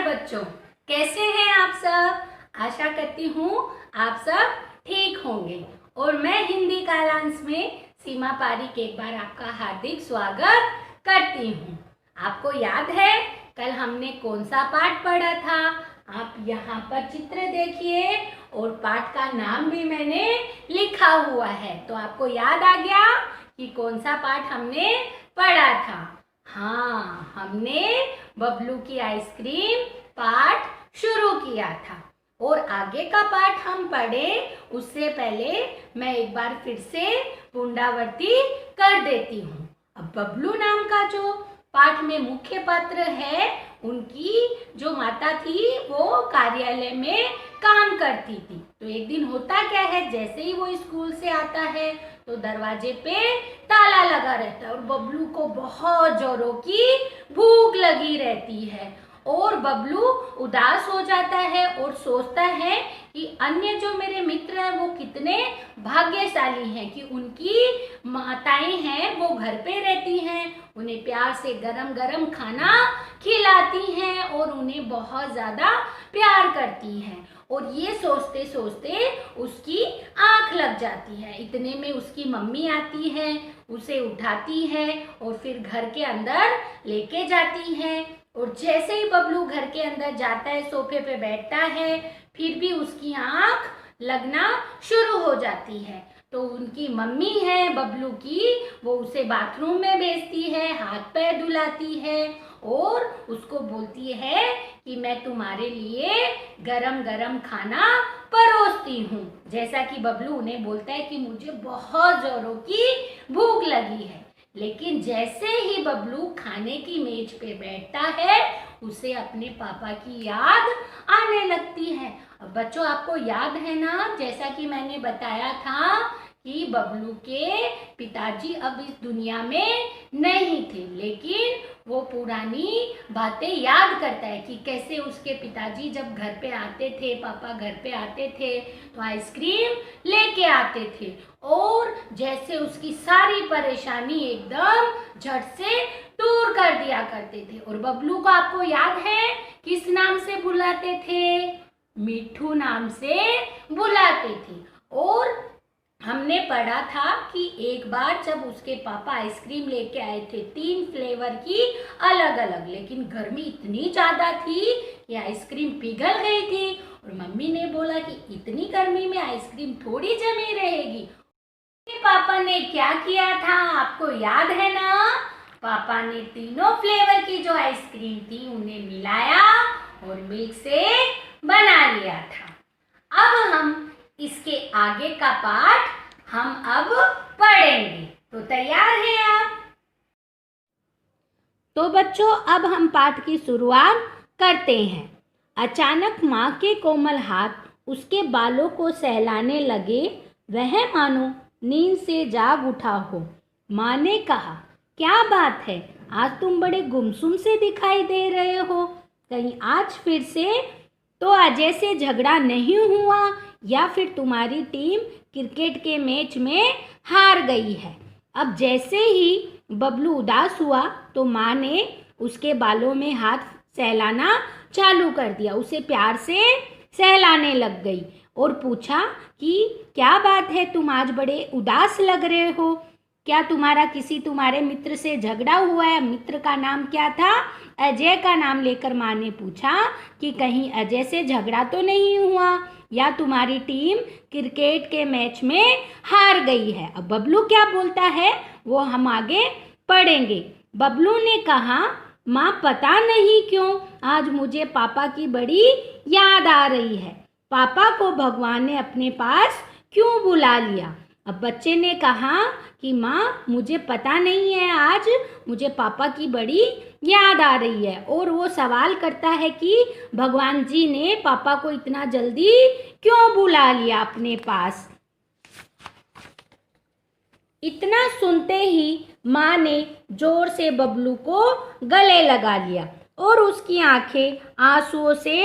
बच्चों, कैसे हैं आप सब। आशा करती हूँ आप सब ठीक होंगे। और मैं हिंदी कालांश में सीमा पारिक एक बार आपका हार्दिक स्वागत करती हूँ। आपको याद है कल हमने कौन सा पाठ पढ़ा था? आप यहाँ पर चित्र देखिए और पाठ का नाम भी मैंने लिखा हुआ है, तो आपको याद आ गया कि कौन सा पाठ हमने पढ़ा था। हाँ, हमने बबलू की आइसक्रीम पाठ शुरू किया था। और आगे का पाठ हम पढ़े उससे पहले मैं एक बार फिर से पुनरावृत्ति कर देती हूँ। अब बबलू नाम का जो पाठ में मुख्य पात्र है, उनकी जो माता थी वो कार्यालय में काम करती थी। तो एक दिन होता क्या है, जैसे ही वो स्कूल से आता है तो दरवाजे पे ताला लगा रहता है और बबलू को बहुत जोरों की भूख लगी रहती है। और बबलू उदास हो जाता है और सोचता है कि अन्य जो मेरे मित्र हैं वो कितने भाग्यशाली हैं कि उनकी माताएं हैं वो घर पे रहती हैं, उन्हें प्यार से गरम गरम खाना खिलाती हैं और उन्हें बहुत ज़्यादा प्यार करती हैं। और ये सोचते सोचते उसकी आँख लग जाती है। इतने में उसकी मम्मी आती है, उसे उठाती है और फिर घर के अंदर लेके जाती है। और जैसे ही बबलू घर के अंदर जाता है, सोफे पे बैठता है, फिर भी उसकी आँख लगना शुरू हो जाती है। तो उनकी मम्मी है बबलू की, वो उसे बाथरूम में भेजती है, हाथ पैर धुलाती है और उसको बोलती है कि मैं तुम्हारे लिए गरम गरम खाना परोसती हूँ। जैसा कि बबलू उन्हें बोलता है कि मुझे बहुत जोरों की भूख लगी है। लेकिन जैसे ही बबलू खाने की मेज पे बैठता है, उसे अपने पापा की याद आने लगती है। अब बच्चों, आपको याद है ना, जैसा कि मैंने बताया था कि बबलू के पिताजी अब इस दुनिया में नहीं थे, लेकिन वो पुरानी बातें याद करता है कि कैसे उसके पिताजी जब घर पे आते थे, पापा घर पे आते थे तो आइसक्रीम लेके आते थे और जैसे उसकी सारी परेशानी एकदम झट से दूर कर दिया करते थे। और बबलू को आपको याद है किस नाम से बुलाते थे? मिठू नाम से बुलाते थे। और हमने पढ़ा था कि एक बार जब उसके पापा आइसक्रीम लेके आए थे 3 फ्लेवर की अलग अलग, लेकिन गर्मी इतनी ज़्यादा थी कि आइसक्रीम पिघल गई थी। और मम्मी ने बोला कि इतनी गर्मी में आइसक्रीम थोड़ी जमी रहेगी। पापा ने क्या किया था, आपको याद है ना? पापा ने तीनों फ्लेवर की जो आइसक्रीम थी उन्हें मिलाया और मिल्क शेक बना लिया था। अब हम इसके आगे का पाठ हम अब पढ़ेंगे, तो तैयार हैं आप? तो बच्चों, अब हम पाठ की शुरुआत करते हैं। अचानक माँ के कोमल हाथ उसके बालों को सहलाने लगे। वह मानो नींद से जाग उठा हो। माँ ने कहा, क्या बात है, आज तुम बड़े गुमसुम से दिखाई दे रहे हो। कहीं आज फिर से तो अजय से झगड़ा नहीं हुआ या फिर तुम्हारी टीम क्रिकेट के मैच में हार गई है? अब जैसे ही बबलू उदास हुआ तो माँ ने उसके बालों में हाथ सहलाना चालू कर दिया, उसे प्यार से सहलाने लग गई और पूछा कि क्या बात है, तुम आज बड़े उदास लग रहे हो। क्या तुम्हारे मित्र से झगड़ा हुआ है? मित्र का नाम क्या था? अजय का नाम लेकर माँ ने पूछा कि कहीं अजय से झगड़ा तो नहीं हुआ या तुम्हारी टीम क्रिकेट के मैच में हार गई है। अब बबलू क्या बोलता है वो हम आगे पढ़ेंगे। बबलू ने कहा, माँ पता नहीं क्यों आज मुझे पापा की बड़ी याद आ रही है। पापा को भगवान ने अपने पास क्यों बुला लिया? अब बच्चे ने कहा कि माँ मुझे पता नहीं है, आज मुझे पापा की बड़ी याद आ रही है। और वो सवाल करता है कि भगवान जी ने पापा को इतना जल्दी क्यों बुला लिया अपने पास। इतना सुनते ही माँ ने जोर से बबलू को गले लगा लिया और उसकी आंखें आंसुओं से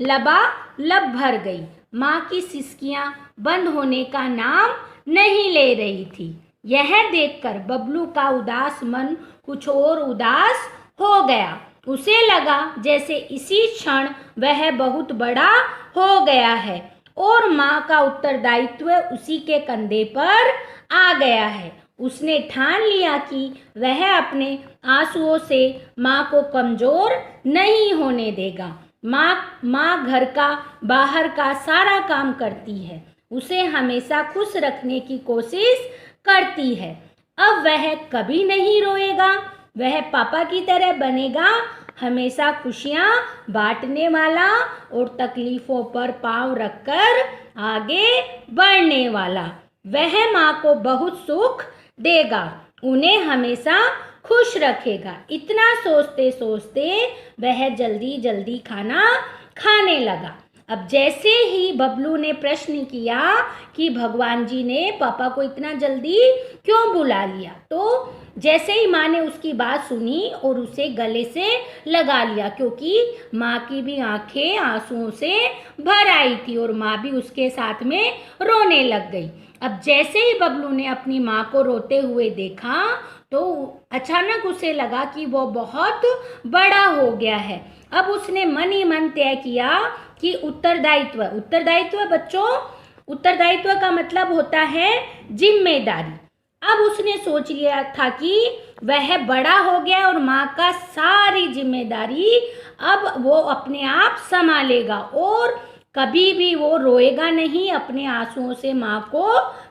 लबालब भर गई। माँ की सिसकियां बंद होने का नाम नहीं ले रही थी। यह देखकर बबलू का उदास मन कुछ और उदास हो गया उसे लगा जैसे इसी क्षण वह बहुत बड़ा हो गया है और माँ का उत्तरदायित्व उसी के कंधे पर आ गया है। उसने ठान लिया कि वह अपने आंसुओं से माँ को कमजोर नहीं होने देगा। माँ घर का बाहर का सारा काम करती है, उसे हमेशा खुश रखने की कोशिश करती है। अब वह कभी नहीं रोएगा, वह पापा की तरह बनेगा, हमेशा खुशियाँ बांटने वाला और तकलीफों पर पांव रखकर आगे बढ़ने वाला। वह माँ को बहुत सुख देगा, उन्हें हमेशा खुश रखेगा। इतना सोचते सोचते वह जल्दी जल्दी खाना खाने लगा। अब जैसे ही बबलू ने प्रश्न किया कि भगवान जी ने पापा को इतना जल्दी क्यों बुला लिया, तो जैसे ही माँ ने उसकी बात सुनी और उसे गले से लगा लिया, क्योंकि माँ की भी आंखें आंसुओं से भर आई थी और माँ भी उसके साथ में रोने लग गई। अब जैसे ही बबलू ने अपनी माँ को रोते हुए देखा तो अचानक उसे लगा कि वो बहुत बड़ा हो गया है। अब उसने मन ही मन तय किया कि उत्तरदायित्व बच्चों, उत्तरदायित्व का मतलब होता है जिम्मेदारी। अब उसने सोच लिया था कि वह बड़ा हो गया और माँ का सारी जिम्मेदारी अब वो अपने आप संभालेगा और कभी भी वो रोएगा नहीं, अपने आंसुओं से माँ को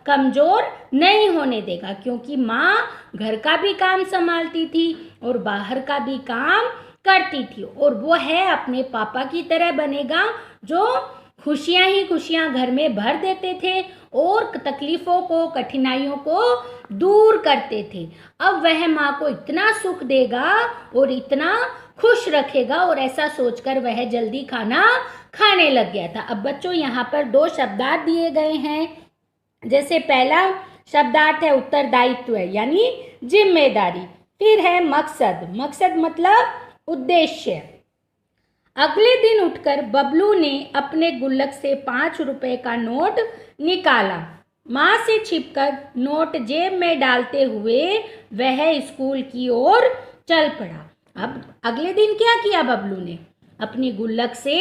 कमजोर नहीं होने देगा, क्योंकि माँ घर का भी काम संभालती थी और बाहर का भी काम करती थी और वो है अपने पापा की तरह बनेगा जो खुशियाँ ही खुशियाँ घर में भर देते थे और तकलीफ़ों को, कठिनाइयों को दूर करते थे। अब वह माँ को इतना सुख देगा और इतना खुश रखेगा और ऐसा सोचकर वह जल्दी खाना खाने लग गया था। अब बच्चों यहाँ पर 2 शब्दार्थ दिए गए हैं। जैसे पहला शब्दार्थ है उत्तरदायित्व यानी जिम्मेदारी, फिर है मकसद, मकसद मतलब उद्देश्य। अगले दिन उठकर बबलू ने अपने गुल्लक से 5 रुपए का नोट निकाला। माँ से छिपकर नोट जेब में डालते हुए वह स्कूल की ओर चल पड़ा। अब अगले दिन क्या किया बबलू ने? अपनी गुल्लक से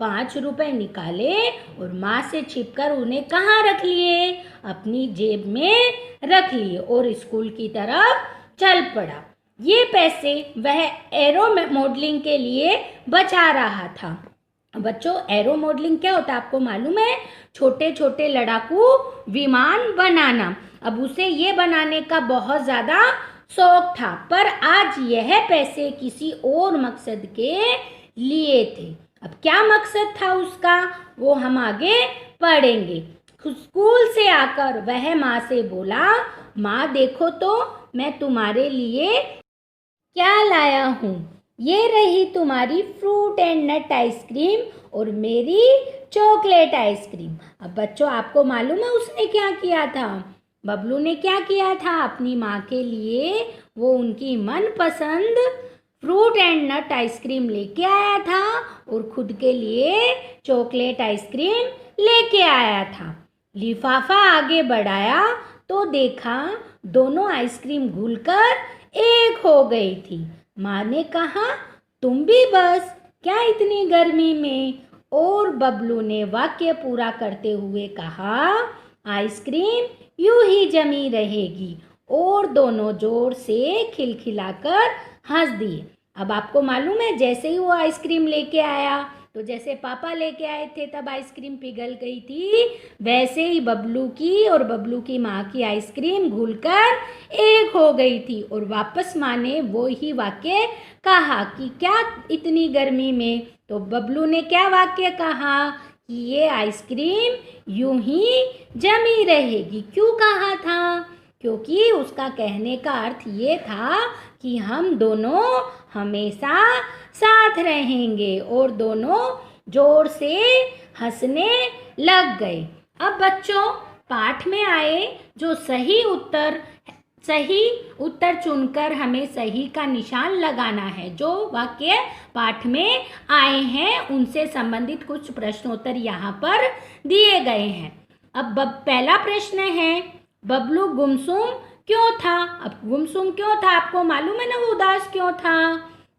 5 रुपए निकाले और माँ से छिपकर उन्हें कहाँ रख लिए? अपनी जेब में रख लिए और स्कूल की तरफ चल पड़ा। ये पैसे वह एरो मॉडलिंग के लिए बचा रहा था। बच्चों, एरो मॉडलिंग क्या होता है आपको मालूम है? छोटे छोटे लड़ाकू विमान बनाना। अब उसे ये बनाने का बहुत ज़्यादा शौक था, पर आज यह पैसे किसी और मकसद के लिए थे। अब क्या मकसद था उसका, वो हम आगे पढ़ेंगे। स्कूल से आकर वह माँ से बोला, माँ देखो तो मैं तुम्हारे लिए क्या लाया हूँ। ये रही तुम्हारी फ्रूट एंड नट आइसक्रीम और मेरी चॉकलेट आइसक्रीम। अब बच्चों आपको मालूम है उसने क्या किया था? बबलू ने क्या किया था? अपनी माँ के लिए वो उनकी मनपसंद फ्रूट एंड नट आइसक्रीम लेके आया था और खुद के लिए चॉकलेट आइसक्रीम लेके आया था। लिफाफा आगे बढ़ाया तो देखा दोनों आइसक्रीम घुलकर एक हो गई थी। माँ ने कहा, तुम भी बस, क्या इतनी गर्मी में? और बबलू ने वाक्य पूरा करते हुए कहा, आइसक्रीम यूं ही जमी रहेगी। और दोनों जोर से खिलखिलाकर हंस दिए। अब आपको मालूम है जैसे ही वो आइसक्रीम लेके आया, तो जैसे पापा लेके आए थे तब आइसक्रीम पिघल गई थी, वैसे ही बबलू की और बबलू की माँ की आइसक्रीम घुलकर एक हो गई थी। और वापस माँ ने वो ही वाक्य कहा कि क्या इतनी गर्मी में? तो बबलू ने क्या वाक्य कहा कि ये आइसक्रीम यूं ही जमी रहेगी। क्यों कहा था? क्योंकि उसका कहने का अर्थ ये था कि हम दोनों हमेशा साथ रहेंगे। और दोनों जोर से हंसने लग गए। अब बच्चों पाठ में आए जो सही उत्तर चुनकर हमें सही का निशान लगाना है। जो वाक्य पाठ में आए हैं उनसे संबंधित कुछ प्रश्नोत्तर यहाँ पर दिए गए हैं। अब पहला प्रश्न है, बबलू गुमसुम क्यों था? अब गुमसुम क्यों था आपको मालूम है ना, वो उदास क्यों था?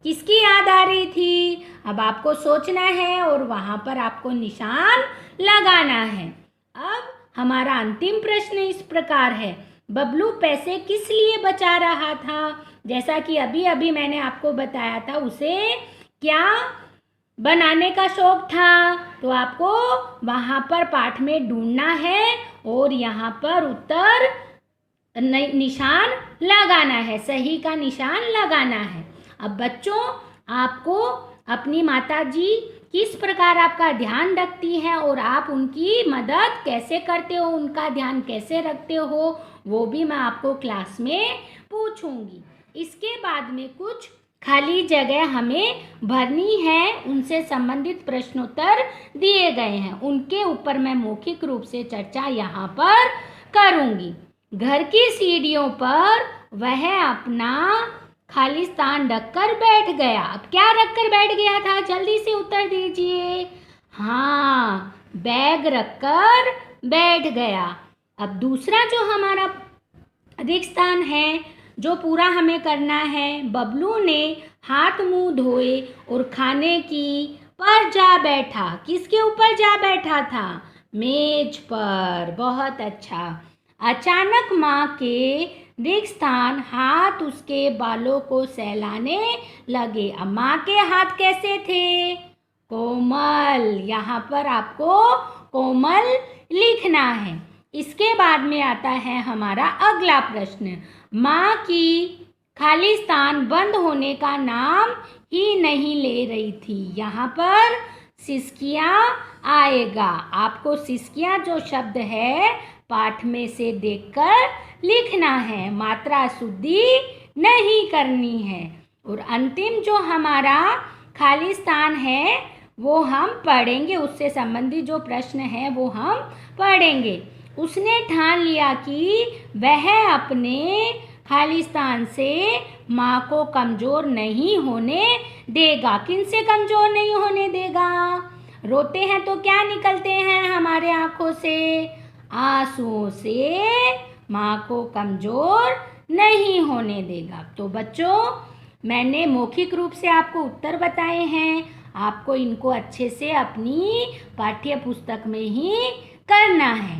किसकी याद आ रही थी? अब आपको सोचना है और वहाँ पर आपको निशान लगाना है। अब हमारा अंतिम प्रश्न इस प्रकार है, बबलू पैसे किस लिए बचा रहा था? जैसा कि अभी अभी मैंने आपको बताया था, उसे क्या बनाने का शौक था? तो आपको वहाँ पर पाठ में ढूंढना है और यहाँ पर उत्तर निशान लगाना है, सही का निशान लगाना है। अब बच्चों, आपको अपनी माताजी किस प्रकार आपका ध्यान रखती हैं और आप उनकी मदद कैसे करते हो, उनका ध्यान कैसे रखते हो, वो भी मैं आपको क्लास में पूछूंगी। इसके बाद में कुछ खाली जगह हमें भरनी है, उनसे संबंधित प्रश्नोत्तर दिए गए हैं, उनके ऊपर मैं मौखिक रूप से चर्चा यहाँ पर करूँगी। घर की सीढ़ियों पर वह अपना खाली स्थान रखकर बैठ गया। अब क्या रखकर बैठ गया था? जल्दी से उत्तर दीजिए। हाँ, बैग रखकर बैठ गया। अब दूसरा जो हमारा रिक्त स्थान है, जो पूरा हमें करना है, बबलू ने हाथ मुंह धोए और खाने की पर जा बैठा। किसके ऊपर जा बैठा था? मेज पर। बहुत अच्छा। अचानक माँ के रिक्त स्थान हाथ उसके बालों को सहलाने लगे। अब माँ के हाथ कैसे थे? कोमल। यहाँ पर आपको कोमल लिखना है। इसके बाद में आता है हमारा अगला प्रश्न, माँ की खाली स्थान बंद होने का नाम ही नहीं ले रही थी। यहाँ पर सिसकियाँ आएगा। आपको सिसकियाँ जो शब्द है पाठ में से देखकर लिखना है, मात्रा शुद्धि नहीं करनी है। और अंतिम जो हमारा खाली स्थान है वो हम पढ़ेंगे, उससे संबंधित जो प्रश्न है वो हम पढ़ेंगे। उसने ठान लिया कि वह अपने खाली स्थान से माँ को कमज़ोर नहीं होने देगा। किनसे कमज़ोर नहीं होने देगा? रोते हैं तो क्या निकलते हैं हमारे आँखों से? आंसुओं से माँ को कमज़ोर नहीं होने देगा। तो बच्चों, मैंने मौखिक रूप से आपको उत्तर बताए हैं, आपको इनको अच्छे से अपनी पाठ्य पुस्तक में ही करना है।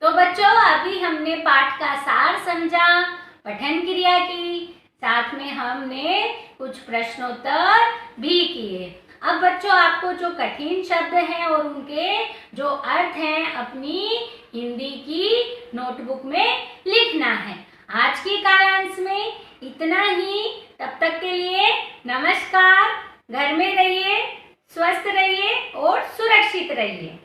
तो बच्चों, अभी हमने पाठ का सार समझा, पठन क्रिया की, साथ में हमने कुछ प्रश्नोत्तर भी किए। अब बच्चों, आपको जो कठिन शब्द हैं और उनके जो अर्थ हैं अपनी हिंदी की नोटबुक में लिखना है। आज की कालांश में इतना ही। तब तक के लिए नमस्कार। घर में रहिए, स्वस्थ रहिए और सुरक्षित रहिए।